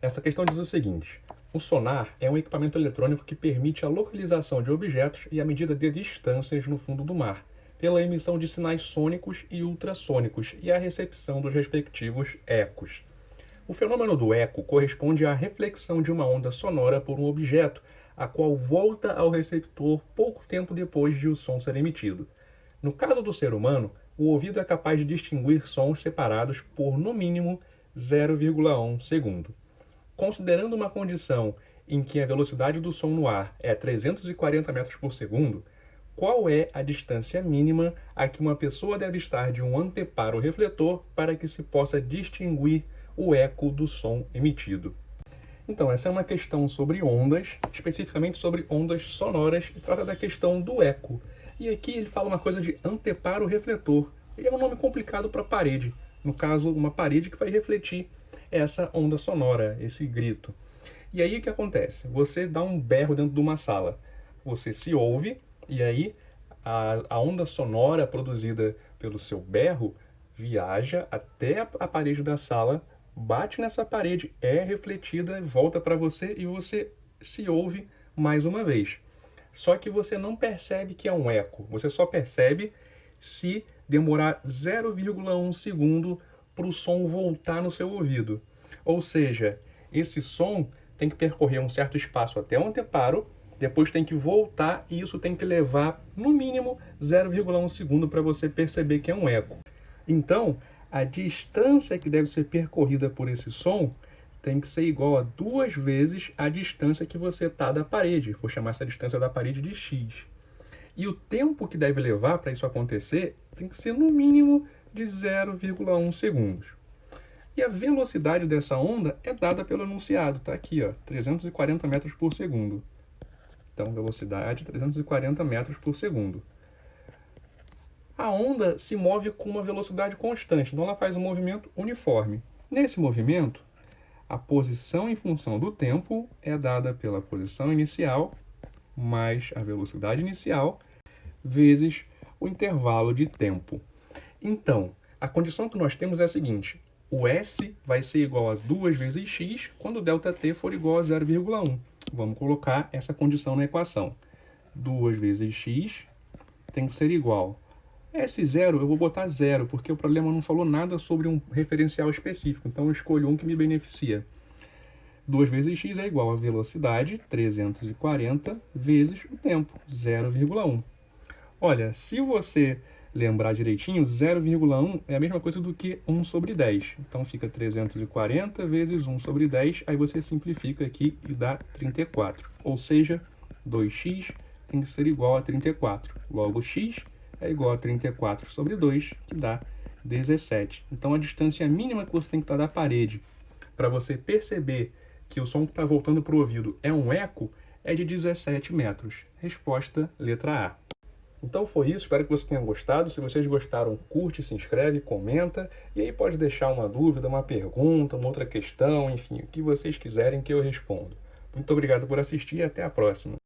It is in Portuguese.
Essa questão diz o seguinte: o sonar é um equipamento eletrônico que permite a localização de objetos e a medida de distâncias no fundo do mar, pela emissão de sinais sônicos e ultrassônicos e a recepção dos respectivos ecos. O fenômeno do eco corresponde à reflexão de uma onda sonora por um objeto, a qual volta ao receptor pouco tempo depois de o som ser emitido. No caso do ser humano, o ouvido é capaz de distinguir sons separados por, no mínimo, 0,1 segundo. Considerando uma condição em que a velocidade do som no ar é 340 metros por segundo, qual é a distância mínima a que uma pessoa deve estar de um anteparo refletor para que se possa distinguir o eco do som emitido? Então, essa é uma questão sobre ondas, especificamente sobre ondas sonoras, e trata da questão do eco. E aqui ele fala uma coisa de anteparo refletor. Ele é um nome complicado para parede. No caso, uma parede que vai refletir essa onda sonora, esse grito. E aí o que acontece? Você dá um berro dentro de uma sala. Você se ouve, e aí a onda sonora produzida pelo seu berro viaja até a parede da sala, bate nessa parede, é refletida, volta para você e você se ouve mais uma vez. Só que você não percebe que é um eco, você só percebe se demorar 0,1 segundo para o som voltar no seu ouvido. Ou seja, esse som tem que percorrer um certo espaço até o anteparo, depois tem que voltar e isso tem que levar no mínimo 0,1 segundo para você perceber que é um eco. Então, a distância que deve ser percorrida por esse som tem que ser igual a 2 vezes a distância que você está da parede. Vou chamar essa distância da parede de x. E o tempo que deve levar para isso acontecer tem que ser no mínimo de 0,1 segundos. E a velocidade dessa onda é dada pelo enunciado, está aqui, 340 metros por segundo. Então, velocidade 340 metros por segundo. A onda se move com uma velocidade constante, então ela faz um movimento uniforme. Nesse movimento, a posição em função do tempo é dada pela posição inicial mais a velocidade inicial vezes o intervalo de tempo. Então, a condição que nós temos é a seguinte: o S vai ser igual a 2 vezes x quando o ΔT for igual a 0,1. Vamos colocar essa condição na equação. 2 vezes x tem que ser igual. S0 eu vou botar 0, porque o problema não falou nada sobre um referencial específico, então eu escolho um que me beneficia. 2 vezes x é igual a velocidade, 340, vezes o tempo, 0,1. Olha, se você lembrar direitinho, 0,1 é a mesma coisa do que 1 sobre 10. Então fica 340 vezes 1 sobre 10, aí você simplifica aqui e dá 34. Ou seja, 2x tem que ser igual a 34. Logo, x é igual a 34 sobre 2, que dá 17. Então a distância mínima que você tem que estar da parede para você perceber que o som que está voltando para o ouvido é um eco é de 17 metros. Resposta letra A. Então foi isso, espero que você tenha gostado. Se vocês gostaram, curte, se inscreve, comenta. E aí pode deixar uma dúvida, uma pergunta, uma outra questão, enfim, o que vocês quiserem que eu respondo. Muito obrigado por assistir e até a próxima.